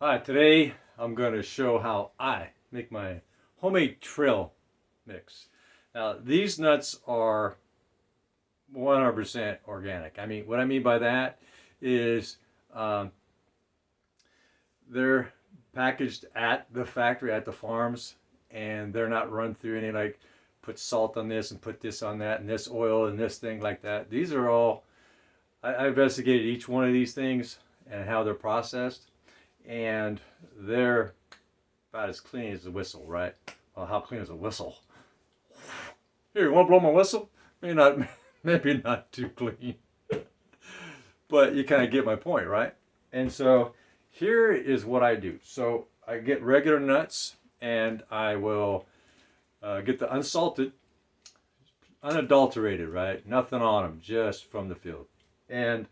Hi, today I'm going to show how I make my homemade trail mix. Now, these nuts are 100% organic. What I mean by that is um, they're packaged at the factory, at the farms, and they're not run through any like put salt on this and put this on that and this oil and this thing like that. These are all, I investigated each one of these things and how they're processed, and they're about as clean as a whistle, right? Well, how clean is a whistle? Here, you want to blow my whistle? Maybe not, maybe not too clean, but you kind of get my point, right? And so here is what I do. So I get regular nuts, and I will get the unsalted, unadulterated, right? Nothing on them, just from the field. And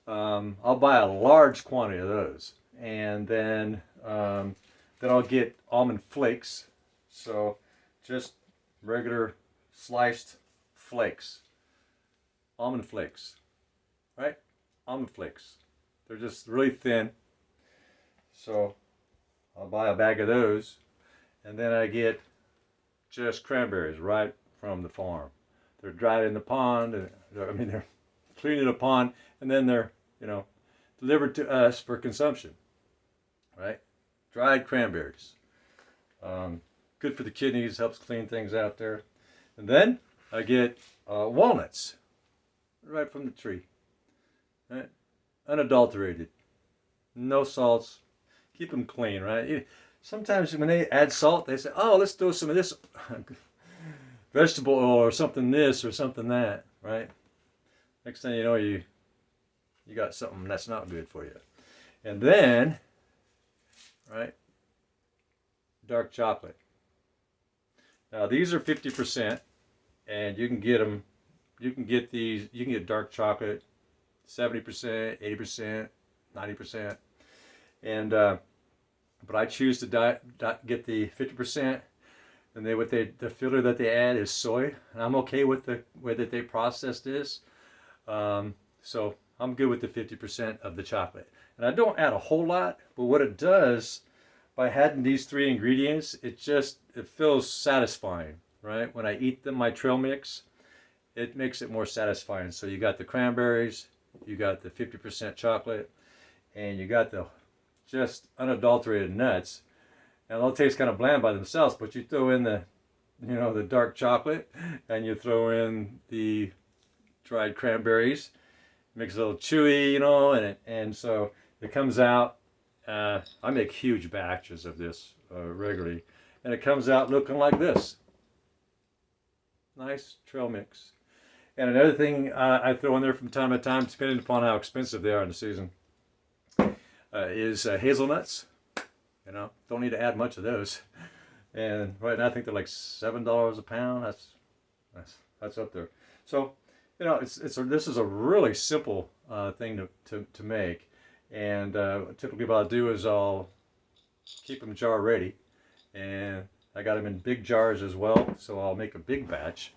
I'll buy a large quantity of those, and then I'll get almond flakes. So just regular sliced flakes, almond flakes, right? Almond flakes. They're just really thin. So I'll buy a bag of those, and then I get just cranberries right from the farm. They're dried in the pond. They're cleaned in a pond, and then they're you know delivered to us for consumption. Right? Dried cranberries. Good for the kidneys. Helps clean things out there. And then I get walnuts right from the tree. Right? Unadulterated. No salts. Keep them clean. Right? Sometimes when they add salt, they say, "Oh, let's throw some of this vegetable oil or something this or something that." Right? Next thing you know, you got something that's not good for you. And then, right, dark chocolate. Now these are 50%, and you can get them. You can get these. You can get dark chocolate, 70%, 80%, 90%, and but I choose to get the 50%. And the filler that they add is soy, and I'm okay with the way that they process this. So I'm good with the 50% of the chocolate. And I don't add a whole lot, but what it does by adding these three ingredients, it feels satisfying, right? When I eat them, my trail mix, it makes it more satisfying. So you got the cranberries, you got the 50% chocolate, and you got the just unadulterated nuts. And they'll taste kind of bland by themselves, but you throw in the dark chocolate, and you throw in the dried cranberries, makes it a little chewy, and so it comes out. I make huge batches of this regularly, and it comes out looking like this. Nice trail mix. And another thing I throw in there from time to time, depending upon how expensive they are in the season, is hazelnuts. Don't need to add much of those. And right now I think they're like $7 a pound. That's up there. So this is a really simple thing to make. And typically what I'll do is I'll keep them jar ready, and I got them in big jars as well. So I'll make a big batch.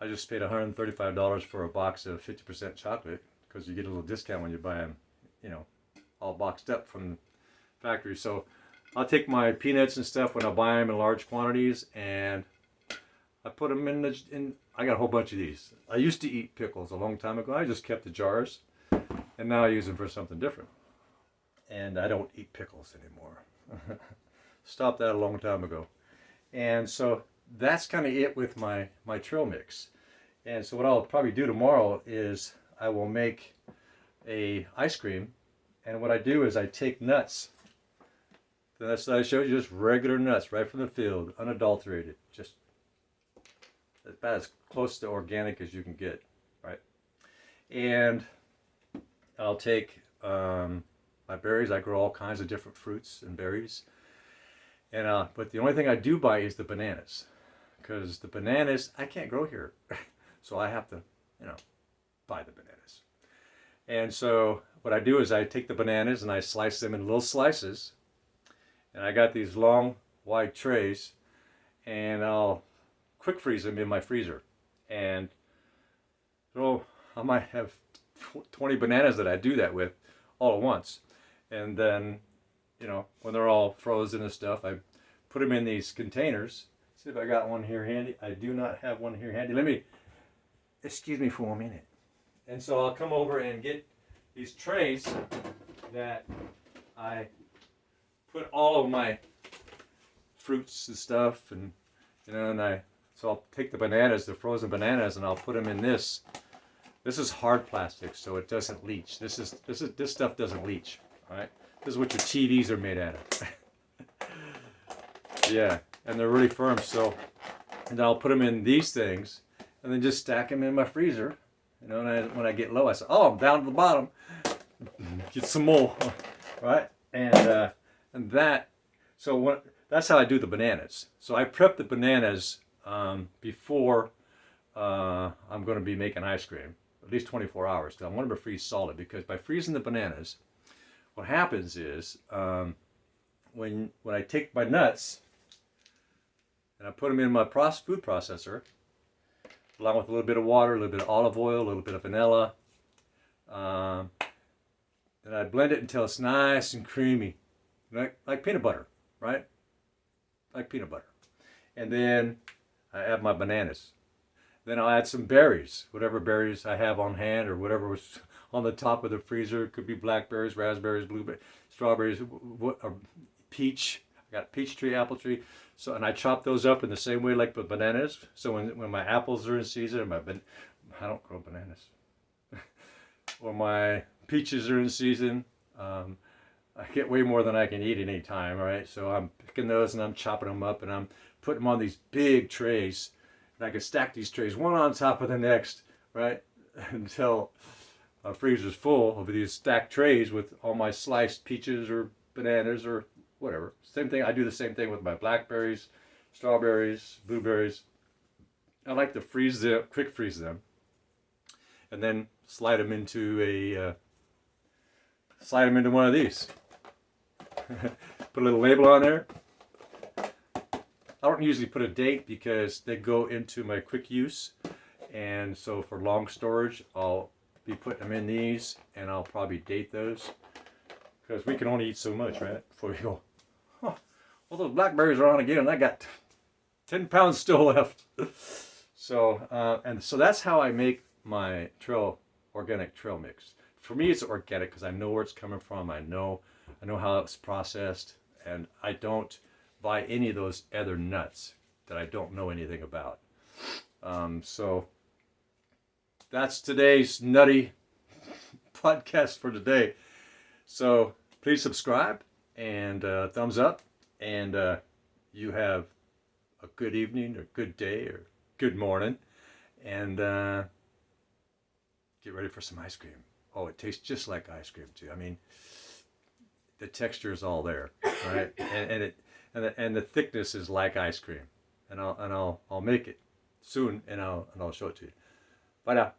I just paid $135 for a box of 50% chocolate because you get a little discount when you buy them, all boxed up from the factory. So I'll take my peanuts and stuff when I buy them in large quantities, and I put them in. I got a whole bunch of these. I used to eat pickles a long time ago. I just kept the jars, and now I use them for something different. And I don't eat pickles anymore. Stopped that a long time ago. And so that's kind of it with my trail mix. And so what I'll probably do tomorrow is I will make a ice cream. And what I do is I take nuts. The nuts that I showed you, just regular nuts right from the field, unadulterated, just about as close to organic as you can get, right? And I'll take my berries. I grow all kinds of different fruits and berries. And but the only thing I do buy is the bananas, because the bananas I can't grow here, so I have to, buy the bananas. And so what I do is I take the bananas and I slice them in little slices, and I got these long wide trays, and I'll quick freeze them in my freezer. And so I might have 20 bananas that I do that with all at once. And then, when they're all frozen and stuff, I put them in these containers. See if I got one here handy. I do not have one here handy. Excuse me for a minute. And so I'll come over and get these trays that I put all of my fruits and stuff, and so I'll take the bananas, the frozen bananas, and I'll put them in this. This is hard plastic, so it doesn't leach. This stuff doesn't leach. All right, this is what your TVs are made out of. Yeah, and they're really firm. So, and then I'll put them in these things, and then just stack them in my freezer. And when I get low, I say, "Oh, I'm down to the bottom. Get some more." Right, and that. So that's how I do the bananas. So I prep the bananas before I'm going to be making ice cream, at least 24 hours, because I want them to freeze solid. Because by freezing the bananas, what happens is when I take my nuts and I put them in my food processor, along with a little bit of water, a little bit of olive oil, a little bit of vanilla, and I blend it until it's nice and creamy, like peanut butter, right? Like peanut butter. And then I add my bananas. Then I'll add some berries, whatever berries I have on hand or whatever was on the top of the freezer. It could be blackberries, raspberries, blueberries, strawberries, peach. I got peach tree, apple tree. So, and I chop those up in the same way like the bananas. So when my apples are in season, I don't grow bananas. Or my peaches are in season, I get way more than I can eat at any time, all right? So I'm picking those and I'm chopping them up and I'm putting them on these big trays. And I can stack these trays one on top of the next, right? Until my freezer's full of these stacked trays with all my sliced peaches or bananas or whatever. Same thing, I do the same thing with my blackberries, strawberries, blueberries. I like to quick freeze them. And then slide them into one of these. Put a little label on there. I don't usually put a date because they go into my quick use, and so for long storage I'll be putting them in these, and I'll probably date those because we can only eat so much, right? Before we go, well, those blackberries are on again and I got 10 pounds still left. So and so that's how I make my organic trail mix. For me it's organic because I know where it's coming from. I know how it's processed, and I don't buy any of those other nuts that I don't know anything about. So that's today's nutty podcast for today. So please subscribe and thumbs up, and you have a good evening or good day or good morning, and get ready for some ice cream. Oh, it tastes just like ice cream too. I mean, the texture is all there, right? And the thickness is like ice cream. And I'll make it soon, and I'll show it to you. Bye now.